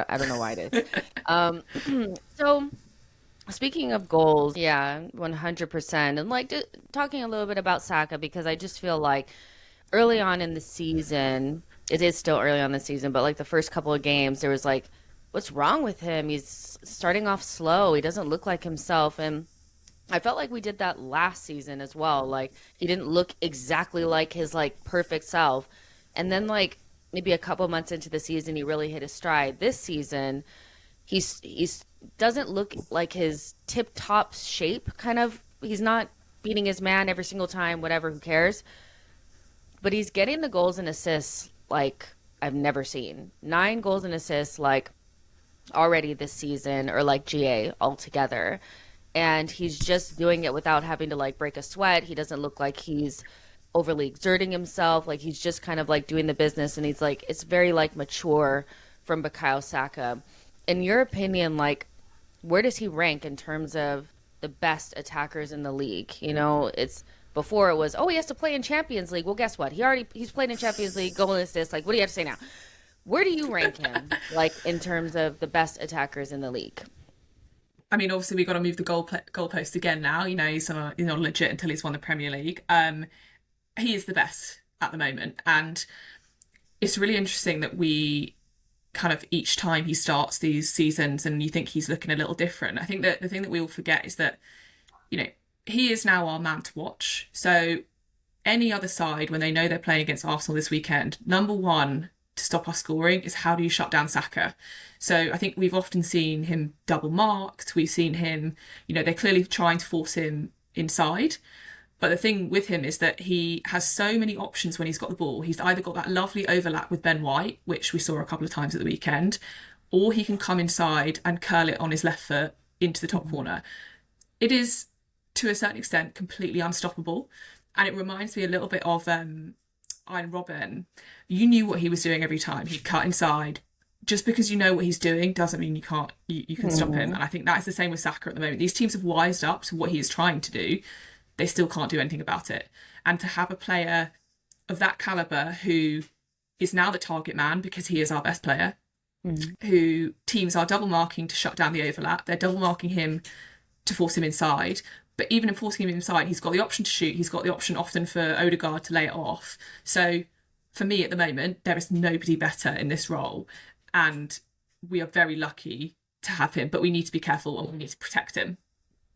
I don't know why it is. Um, so speaking of goals, yeah, 100%. And like talking a little bit about Saka because I just feel like early on in the season, it is still early on the season, but like the first couple of games, there was like, what's wrong with him? He's starting off slow. He doesn't look like himself. And I felt like we did that last season as well. Like he didn't look exactly like his like perfect self. And then like maybe a couple months into the season, he really hit his stride. This season, he's doesn't look like his tip top shape. Kind of, he's not beating his man every single time. Whatever, who cares? But he's getting the goals and assists like I've never seen. 9 goals and assists like already this season, or like GA altogether. And he's just doing it without having to like break a sweat. He doesn't look like he's overly exerting himself. Like he's just kind of like doing the business, and he's like, it's very like mature from Bukayo Saka. In your opinion, like where does he rank in terms of the best attackers in the league? You know, it's before it was, oh, he has to play in Champions League. Well, guess what? He's played in Champions League, goal and assist. Like, what do you have to say now? Where do you rank him, like in terms of the best attackers in the league? I mean, obviously we've got to move the goalpost again now. You know, he's not legit until he's won the Premier League. He is the best at the moment, and it's really interesting that we kind of each time he starts these seasons and you think he's looking a little different. I think that the thing that we all forget is that, you know, he is now our man to watch. So any other side, when they know they're playing against Arsenal this weekend, number one to stop us scoring is how do you shut down Saka? So I think we've often seen him double marked. We've seen him, you know, they're clearly trying to force him inside. But the thing with him is that he has so many options when he's got the ball. He's either got that lovely overlap with Ben White, which we saw a couple of times at the weekend, or he can come inside and curl it on his left foot into the top corner. It is, to a certain extent, completely unstoppable. And it reminds me a little bit of Iron Robin. You knew what he was doing every time. He'd cut inside. Just because you know what he's doing doesn't mean you can stop him. And I think that is the same with Saka at the moment. These teams have wised up to what he is trying to do. They still can't do anything about it. And to have a player of that caliber who is now the target man because he is our best player, who teams are double marking to shut down the overlap. They're double marking him to force him inside. But even in forcing him inside, he's got the option to shoot. He's got the option often for Odegaard to lay it off. So for me at the moment, there is nobody better in this role. And we are very lucky to have him, but we need to be careful and we need to protect him.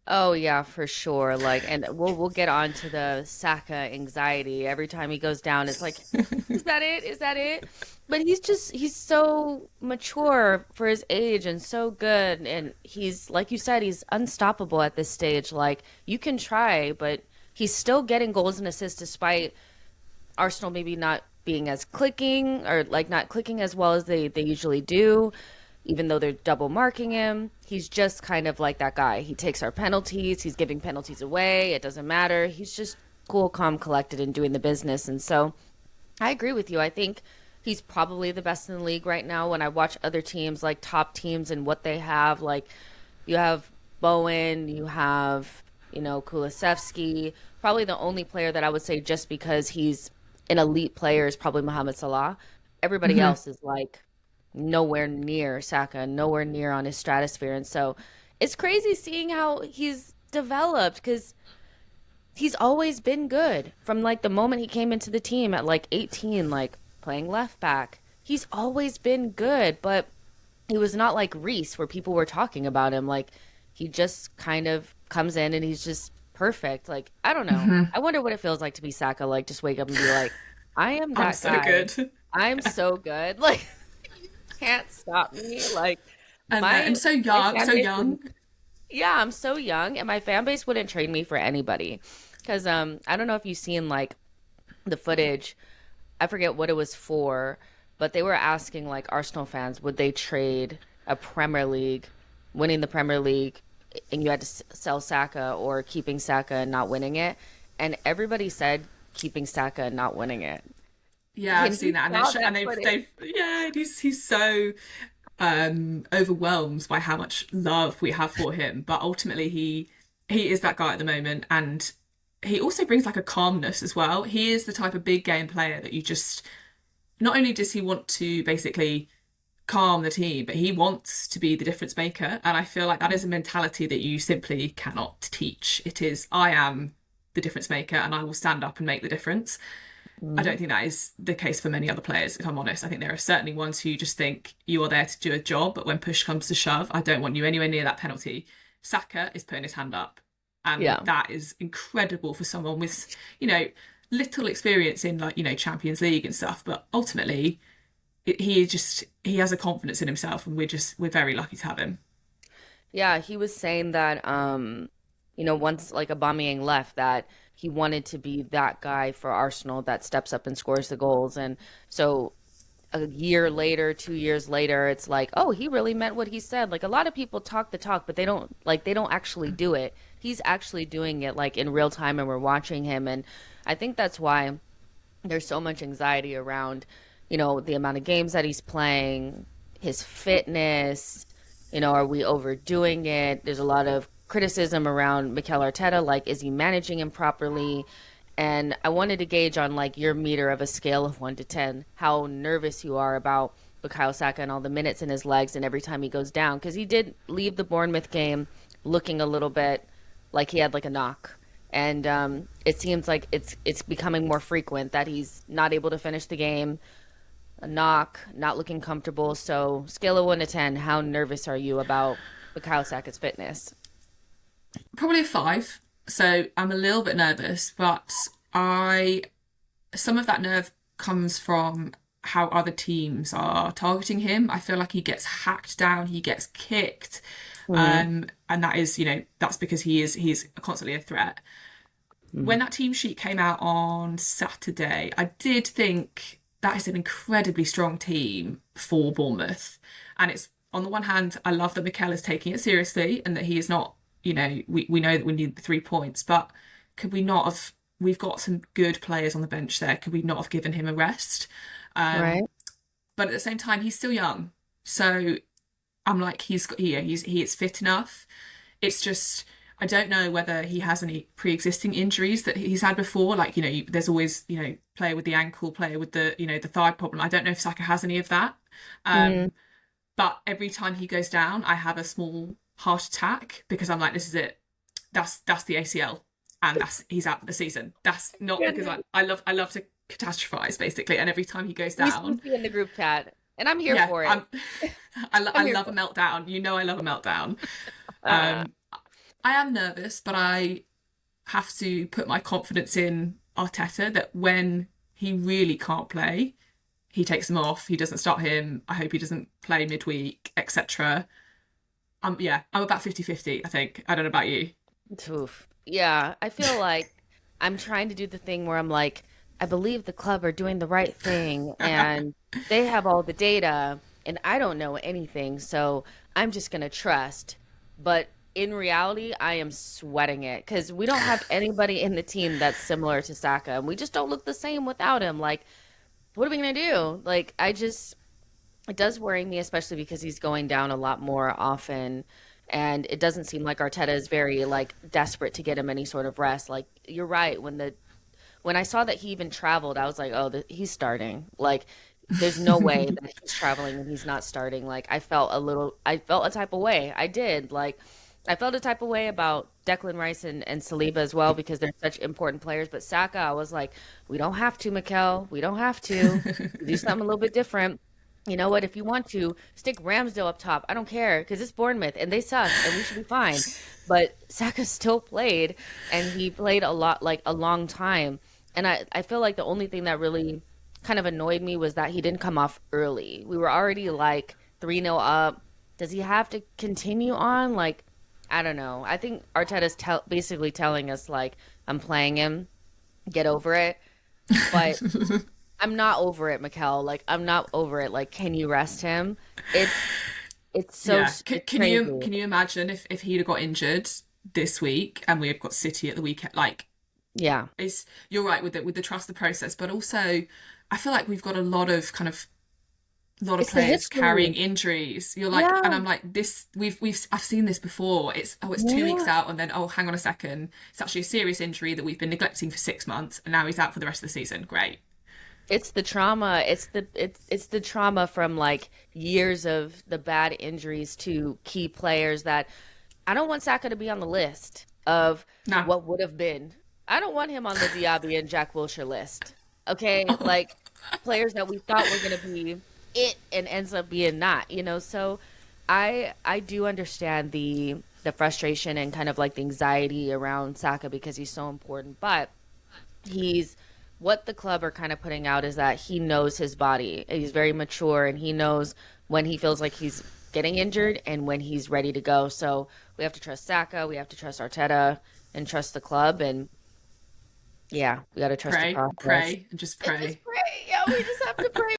Oh yeah, for sure. Like, and we'll get on to the Saka anxiety. Every time he goes down, it's like, is that it? Is that it? But he's so mature for his age and so good. And he's, like you said, he's unstoppable at this stage. Like, you can try, but he's still getting goals and assists despite Arsenal maybe not being as clicking, or like not clicking as well as they usually do, even though they're double marking him. He's just kind of like that guy. He takes our penalties. He's giving penalties away. It doesn't matter. He's just cool, calm, collected, and doing the business. And so I agree with you. I think he's probably the best in the league right now. When I watch other teams, like top teams and what they have, like you have Bowen, you have, Kulusevski. Probably the only player that I would say just because he's an elite player is probably Mohamed Salah. Everybody else is like nowhere near Saka, nowhere near on his stratosphere. And so it's crazy seeing how he's developed because he's always been good from like the moment he came into the team at like 18, like playing left back. He's always been good, but he was not like Reiss where people were talking about him. Like he just kind of comes in and he's just perfect. Like, I don't know. I wonder what it feels like to be Saka, like just wake up and be like, I am I'm that so guy. good. I'm so good. Like, can't stop me. Like And so my young, fan so base young. yeah, I'm so young, and my fan base wouldn't trade me for anybody. Because I don't know if you've seen like the footage. I forget what it was for, but they were asking like Arsenal fans, would they trade a Premier League, winning the Premier League, and you had to sell Saka, or keeping Saka and not winning it? And everybody said keeping Saka and not winning it. Yeah, I've And seen you that, and saw and that footage. yeah, he's so overwhelmed by how much love we have for him. But ultimately, he is that guy at the moment, and he also brings like a calmness as well. He is the type of big game player that you just, not only does he want to basically calm the team, but he wants to be the difference maker. And I feel like that is a mentality that you simply cannot teach. It is, I am the difference maker and I will stand up and make the difference. I Mhm. don't think that is the case for many other players, if I'm honest. I think there are certainly ones who just think you are there to do a job, but when push comes to shove, I don't want you anywhere near that penalty. Saka is putting his hand up. And Yeah. that is incredible for someone with, little experience in like, Champions League and stuff. But ultimately, he has a confidence in himself and we're very lucky to have him. Yeah, he was saying that once like Aubameyang left that he wanted to be that guy for Arsenal that steps up and scores the goals. And so a year later, 2 years later, it's like, oh, he really meant what he said. Like a lot of people talk the talk, but they don't actually do it. He's actually doing it like in real time and we're watching him. And I think that's why there's so much anxiety around, the amount of games that he's playing, his fitness, are we overdoing it? There's a lot of criticism around Mikel Arteta, like, is he managing him properly? And I wanted to gauge on like your meter of a scale of 1 to 10, how nervous you are about Bukayo Saka and all the minutes in his legs and every time he goes down. Because he did leave the Bournemouth game looking a little bit like he had like a knock. And it seems like it's becoming more frequent that he's not able to finish the game, a knock, not looking comfortable. So, scale of 1 to 10, how nervous are you about Bukayo Saka's fitness? Probably a 5. So I'm a little bit nervous, but I some of that nerve comes from how other teams are targeting him. I feel like he gets hacked down, he gets kicked, Hmm. and that is, that's because he's constantly a threat. Hmm. When that team sheet came out on Saturday, I did think that is an incredibly strong team for Bournemouth. And it's on the one hand, I love that Mikel is taking it seriously and that he is not, we know that we need the 3 points, but could we not have, we've got some good players on the bench there. Could we not have given him a rest? Right? But at the same time, he's still young. So I'm like, he is fit enough. It's just I don't know whether he has any pre-existing injuries that he's had before. Like there's always player with the ankle, player with the the thigh problem. I don't know if Saka has any of that. Hmm. Um, but every time he goes down, I have a small heart attack because I'm like, this is it. That's the ACL, and that's he's out for the season. That's not because Goodness. I love to catastrophize basically, and every time he goes We see down, in the group chat, and I'm here yeah, for it. I'm I here love a for meltdown. I love a meltdown. it. Um, I am nervous, but I have to put my confidence in Arteta that when he really can't play, he takes him off. He doesn't start him. I hope he doesn't play midweek, etc. I'm about 50-50, I think. I don't know about you. Oof. Yeah, I feel like I'm trying to do the thing where I'm like, I believe the club are doing the right thing and they have all the data and I don't know anything, so I'm just gonna trust. But in reality, I am sweating it because we don't have anybody in the team that's similar to Saka and we just don't look the same without him. Like, what are we gonna do? Like, it does worry me, especially because he's going down a lot more often. And it doesn't seem like Arteta is very like desperate to get him any sort of rest. Like you're right. When I saw that he even traveled, I was like, oh, he's starting. Like there's no way that he's traveling and he's not starting. Like I felt a type of way. I did. Like I felt a type of way about Declan Rice and Saliba as well because they're such important players. But Saka, I was like, we don't have to, Mikel. We don't have to. Do something a little bit different. You know what? If you want to, stick Ramsdale up top. I don't care because it's Bournemouth and they suck and we should be fine. But Saka still played and he played a lot, like a long time. And I feel like the only thing that really kind of annoyed me was that he didn't come off early. We were already like 3-0 up. Does he have to continue on? Like, I don't know. I think Arteta's basically telling us, like, I'm playing him, get over it. But I'm not over it, Mikel. Like I'm not over it. Like, can you rest him? It's Yeah. it's Can crazy. you imagine if he'd have got injured this week and we've got City at the weekend? Like, Yeah. it's you're right with the trust the process, but also I feel like we've got a lot of It's the players carrying history. injuries. You're like, and Yeah. I'm like, this I've seen this before. It's 2 weeks Yeah. out, and then hang on a second, it's actually a serious injury that we've been neglecting for 6 months, and now he's out for the rest of the season. Great. It's the trauma. It's the trauma from like years of the bad injuries to key players that I don't want Saka to be on the list of No. what would have been. I don't want him on the Diaby and Jack Wilshere list. Okay? Like players that we thought were going to be it and ends up being not, you know? So I do understand the frustration and kind of like the anxiety around Saka because he's so important, but he's what the club are kind of putting out is that he knows his body. He's very mature and he knows when he feels like he's getting injured and when he's ready to go. So we have to trust Saka, we have to trust Arteta and trust the club and yeah, we got to trust the Pray, process. pray, and just And just pray. pray. Yeah, we just have to pray